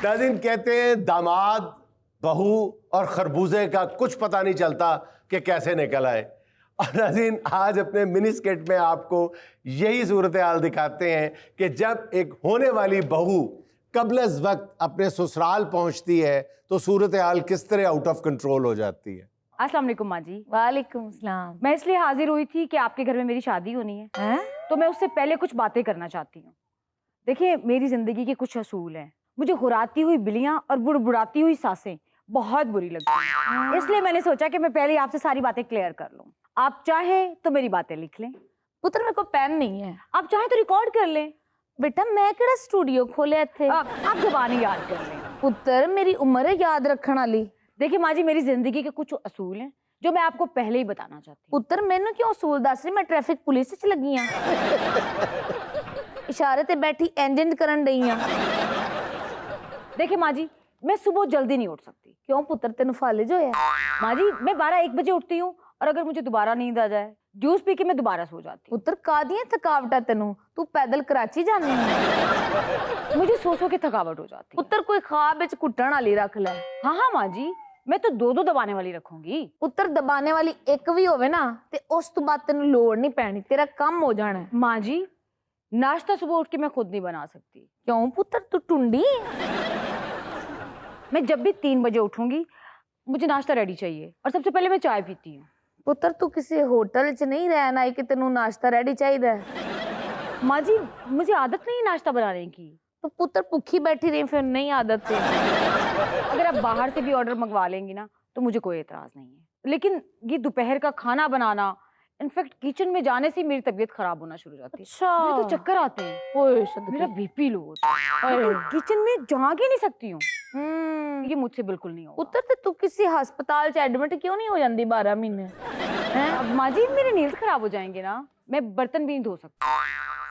नाज़रीन, कहते हैं दामाद, बहू और खरबूजे का कुछ पता नहीं चलता कि कैसे निकल आए। और नाज़रीन, आज अपने मिनी स्किट में आपको यही सूरत हाल दिखाते हैं कि जब एक होने वाली बहू कबल वक्त अपने ससुराल पहुंचती है तो सूरत हाल किस तरह आउट ऑफ कंट्रोल हो जाती है। अस्सलाम वालेकुम माँ जी। वालेकुम सलाम। मैं इसलिए हाजिर हुई थी कि आपके घर में मेरी शादी होनी है, तो मैं उससे पहले कुछ बातें करना चाहती हूँ। देखिए, मेरी जिंदगी के कुछ असूल हैं। मुझे हुराती हुई बिल्लियां और बुड़बुड़ाती हुई सासें बहुत बुरी लगती हैं। इसलिए मैंने सोचा कि मैं पहले आपसे सारी बातें क्लियर कर लूँ। आप चाहें तो मेरी बातें लिख लें, पुत्र मेरे को पेन नहीं है। आप चाहें तो रिकॉर्ड कर लें। बेटा मैं केड़ा स्टूडियो खोले थे। आप जुबानी याद कर लें। पुत्र मेरी उम्र है याद रखने वाली। देखिए माँ जी, मेरी जिंदगी के कुछ असूल हैं जो मैं आपको पहले ही बताना चाहती हूँ। पुत्र मैनू क्यों असूल दस रही? मैं ट्रैफिक पुलिस च लगी हाँ। इशारे ते बैठी एंजेंट करन रही हाँ। देखिए माँ जी, मैं सुबह जल्दी नहीं उठ सकती। क्यों पुत्र तेन फालिज होया? माँ जी, मैं 12-1 बजे उठती हूँ और अगर मुझे दोबारा नींद आ जाए, जूस पी के मैं दोबारा सो जाती हूँ। पुत्र कादियां थकावटा तेनू? तू पैदल कराची जानी है? मुझे सो के थकावट हो जाती है। पुत्र कोई ख्वाब विच कुटण वाली रख ले। हाँ हाँ माँ जी, मैं तो 2-2 दबाने वाली रखूंगी। पुत्र दबाने वाली एक भी होवे ना ते उस तो बाद तेनू लोड़ नहीं पैनी, तेरा काम हो जाना है। माँ जी, नाश्ता सुबह उठ के मैं खुद नहीं बना सकती। क्यों पुत्र तू टुंडी? मैं जब भी 3 बजे उठूंगी मुझे नाश्ता रेडी चाहिए और सबसे पहले मैं चाय पीती हूँ। पुत्र तू किसी होटल च नहीं रहना है कि तेनू नाश्ता रेडी चाहिए? माँ जी, मुझे आदत नहीं नाश्ता बनाने की। तो पुत्र भूखी बैठी रही फिर नहीं आदत है। अगर आप बाहर से भी ऑर्डर मंगवा लेंगी ना तो मुझे कोई एतराज नहीं है, लेकिन ये दोपहर का खाना बनाना, इनफैक्ट किचन में जाने से मेरी तबीयत खराब होना शुरू हो जाती है। अच्छा। मुझे तो चक्कर आते हैं। ओए मेरा बीपी लो होता है। मैं तो किचन में जाग ही नहीं सकती हूँ। ये मुझसे बिल्कुल नहीं होगा। पुत्र ते तू किसी अस्पताल च एडमिट क्यों नहीं हो जाती 12 महीने? अब माँ जी, मेरे नील्स खराब हो जाएंगे ना, मैं बर्तन भी नहीं धो सकती।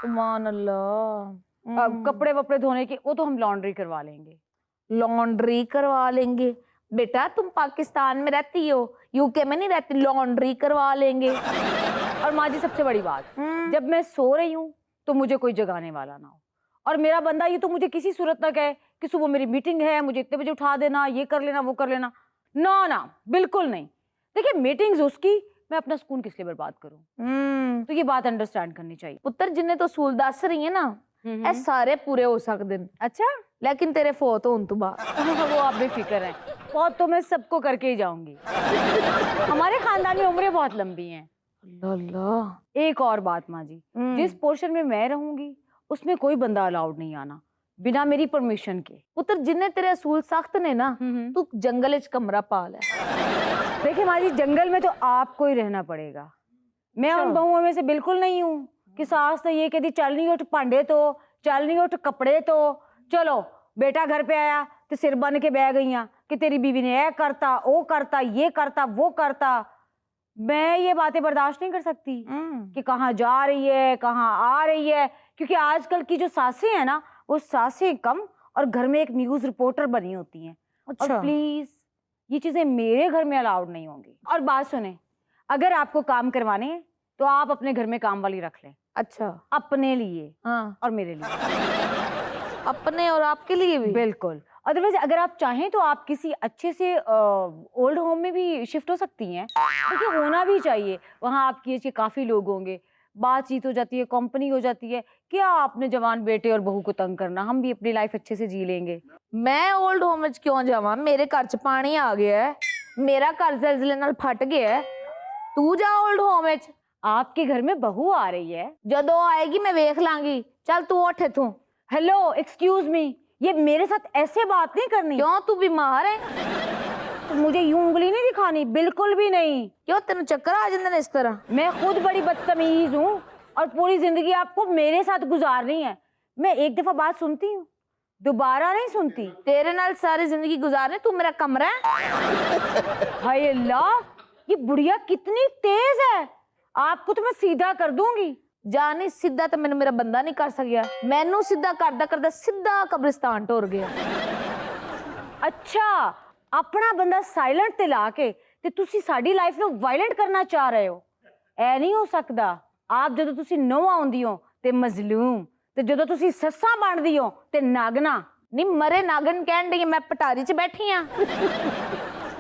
सुभान अल्लाह। अब कपड़े वपड़े धोने के वो तो हम लॉन्ड्री करवा लेंगे। लॉन्ड्री करवा लेंगे? बेटा तुम पाकिस्तान में रहती हो, यूके में नहीं रहती। लॉन्ड्री करवा लेंगे। और माँ जी, सबसे बड़ी बात, जब मैं सो रही हूँ तो मुझे कोई जगाने वाला ना हो। और मेरा बंदा ये तो मुझे किसी सूरत ना कहे कि सुबह मेरी मीटिंग है, मुझे इतने बजे उठा देना, ये कर लेना, वो कर लेना। ना ना, बिल्कुल नहीं। देखिए, मीटिंग्स उसकी, मैं अपना सुकून किस लिए बर्बाद करूं? तो ये बात अंडरस्टैंड करनी चाहिए। पुत्र जिन्हें तो असूल दस रही है ना, ए सारे पूरे हो सकते हैं। अच्छा, लेकिन तेरे फोत होने तो बाद वो आप बेफिक्र हैं। बहुत तो मैं सबको करके ही जाऊंगी। हमारे खानदान में उम्रें बहुत लंबी हैं। अल्लाह। एक और बात माँ जी, जिस पोर्शन में मैं रहूंगी उसमें कोई बंदा अलाउड नहीं आना बिना मेरी परमिशन के। पुत्र जिन्हें तेरे असूल सख्त ने ना, तू जंगल च कमरा पा ले। देखिए माँ जी, जंगल में तो आपको ही रहना पड़ेगा। मैं उन बहुओं में से बिल्कुल नहीं हूँ कि सास ने ये कह दी चल नहीं उठ भांडे तो, चल नहीं उठ कपड़े तो, चलो बेटा घर पे आया तो सिर बन के बह गई कि तेरी बीवी ने ये करता, वो करता, ये करता, वो करता। मैं ये बातें बर्दाश्त नहीं कर सकती कि कहाँ जा रही है, कहाँ आ रही है, क्योंकि आजकल की जो सासें हैं ना, वो सासें कम और घर में एक न्यूज रिपोर्टर बनी होती हैं। अच्छा। और प्लीज ये चीजें मेरे घर में अलाउड नहीं होंगी। और बात सुने, अगर आपको काम करवाने हैं तो आप अपने घर में काम वाली रख लें। अच्छा, अपने लिए हाँ, और मेरे लिए। अपने और आपके लिए भी? बिल्कुल। अदरवाइज अगर आप चाहें तो आप किसी अच्छे से ओल्ड होम में भी शिफ्ट हो सकती हैं। देखिए, होना भी चाहिए। वहाँ आपकी ऐसे काफी लोग होंगे, बातचीत हो जाती है, कंपनी हो जाती है। क्या आपने जवान बेटे और बहू को तंग करना, हम भी अपनी लाइफ अच्छे से जी लेंगे। मैं ओल्ड होम में क्यों जावा? मेरे घर च पानी आ गया है, मेरा घर जलजले नाल फट गया है। तू जा ओल्ड होम में। आपके घर में बहू आ रही है, जदों आएगी मैं वेख लांगी। चल तू उठ इथों। हेलो, एक्सक्यूज मी, ये मेरे साथ ऐसे बात नहीं करनी। क्यों तू बीमार है? तो मुझे यूं उंगली नहीं दिखानी, बिल्कुल भी नहीं। क्यों तेन चक्कर आ जाते इस तरह? मैं खुद बड़ी बदतमीज हूँ और पूरी जिंदगी आपको मेरे साथ गुजारनी है। मैं एक दफा बात सुनती हूँ, दोबारा नहीं सुनती। तेरे नाल सारी जिंदगी गुजारने, तू मेरा कमरा है। हाय अल्लाह, ये बुढ़िया कितनी तेज है। आपको तो मैं सीधा कर दूंगी। जानी सीधा तो मैंने मेरा बंदा नहीं कर सकिया। मैनू सीधा करदा करदा सीधा कब्रिस्तान टोर गया। अच्छा, अपना बंदा साइलेंट ते ला के ते तुसी साडी लाइफ ਨੂੰ वायलेंट करना चाह रहे हो। ऐ नहीं हो सकदा। आप ਜਦੋਂ ਤੁਸੀਂ ਨੌਂ ਆਉਂਦੀ ਹੋ ਤੇ ਮਜ਼ਲੂਮ, ਤੇ ਜਦੋਂ ਤੁਸੀਂ ਸੱਸਾਂ ਬਣਦੀ ਹੋ ਤੇ ਨਾਗਨਾ। ਨੀ ਮਰੇ ਨਾਗਣ ਕਹਿਣ ਡਈ ਮੈਂ ਪਟਾਰੀ 'ਚ ਬੈਠੀ ਆ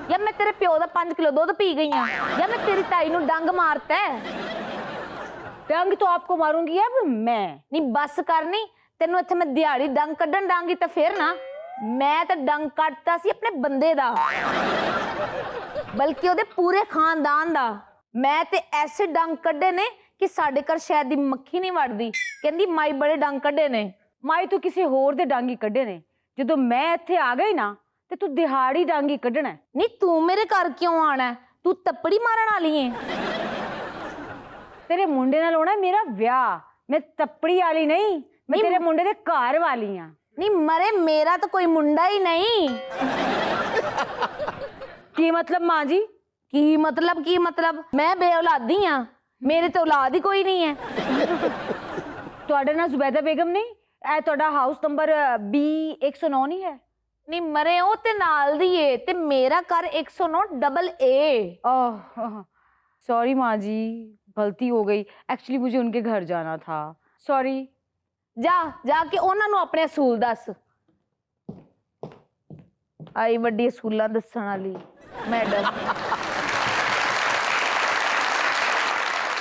ਜਾਂ ਮੈਂ ਤੇਰੇ ਪਿਓ ਦਾ 5 ਕਿਲੋ ਦੁੱਧ ਪੀ ਗਈ ਆ ਜਾਂ ਮੈਂ ਤੇਰੀ ਤਾਈ ਨੂੰ ਡੰਗ ਮਾਰਤਾ डंग तो आपको मारूंगी अब मैं। ਨੀ ਬਸ ਕਰਨੀ ਤੈਨੂੰ ਇੱਥੇ ਮੈਂ ਦਿਹਾੜੀ ਡੰਗ ਕੱਢਣ ਡਾਂਗੀ ਤਾਂ ਫੇਰ ਨਾ ਮੈਂ ਤਾਂ ਡੰਗ ਕੱਢਤਾ ਸੀ ਆਪਣੇ ਬੰਦੇ ਦਾ ਬਲਕਿ ਉਹਦੇ ਪੂਰੇ ਖਾਨਦਾਨ ਦਾ ਮੈਂ ਤੇ ਐਸੇ ਡੰਗ ਕੱਢੇ ਨੇ ਕਿ ਸਾਡੇ ਘਰ ਸ਼ਾਇਦ ਦੀ ਮੱਖੀ ਨਹੀਂ ਵੜਦੀ ਕਹਿੰਦੀ ਮਾਈ ਬੜੇ ਡੰਗ ਕੱਢੇ ਨੇ माई तो किसी होर दे डांगी कड्डे ने ਜਦੋਂ मैं ਇੱਥੇ ਆ ਗਈ ਨਾ ਤੇ ਤੂੰ ਦਿਹਾੜੀ ਡਾਂਗੀ ਕੱਢਣਾ ਹੈ। ਨੀ ਤੂੰ ਮੇਰੇ ਘਰ ਕਿਉਂ ਆਣਾ ਹੈ? ਤੂੰ ਤੱਪੜੀ ਮਾਰਨ ਵਾਲੀ ਏ ਤੇਰੇ ਮੁੰਡੇ ਨਾਲ ਹੋਣਾ ਮੇਰਾ ਵਿਆਹ ਮੈਂ ਤੱਪੜੀ ਵਾਲੀ ਨਹੀਂ ਮੈਂ ਤੇਰੇ ਮੁੰਡੇ ਦੇ ਘਰ ਵਾਲੀ ਆ। ਨੀ ਮਰੇ ਮੇਰਾ ਤਾਂ ਕੋਈ ਮੁੰਡਾ ਹੀ ਨਹੀਂ ਕੀ ਮਤਲਬ ਮਾਂ ਜੀ? ਕੀ ਮਤਲਬ ਮੈਂ ਬੇਔਲਾਦੀ ਆ ਮੇਰੇ ਤੇ ਔਲਾਦ ਹੀ ਕੋਈ ਨਹੀਂ ਹੈ ਤੁਹਾਡੇ ਨਾਲ ਜ਼ੁਬੈਦਾ ਬੇਗਮ ਨਹੀਂ ਇਹ ਤੁਹਾਡਾ ਹਾਊਸ ਨੰਬਰ B109 ਨਹੀਂ ਹੈ? ਨੀ ਮਰੇ ਉਹ ਤੇ ਨਾਲ ਦੀ ਏ ਤੇ ਮੇਰਾ ਘਰ 109 डबल A सॉरी माँ जी गलती हो गई एक्चुअली मुझे उनके घर जाना था सॉरी। ਜਾ ਕੇ ਉਹਨਾਂ ਨੂੰ ਆਪਣੇ ਅਸੂਲ ਦੱਸ ਆਈ ਵੱਡੀ ਅਸੂਲਾਂ ਦੱਸਣ ਵਾਲੀ ਮੈਡਮ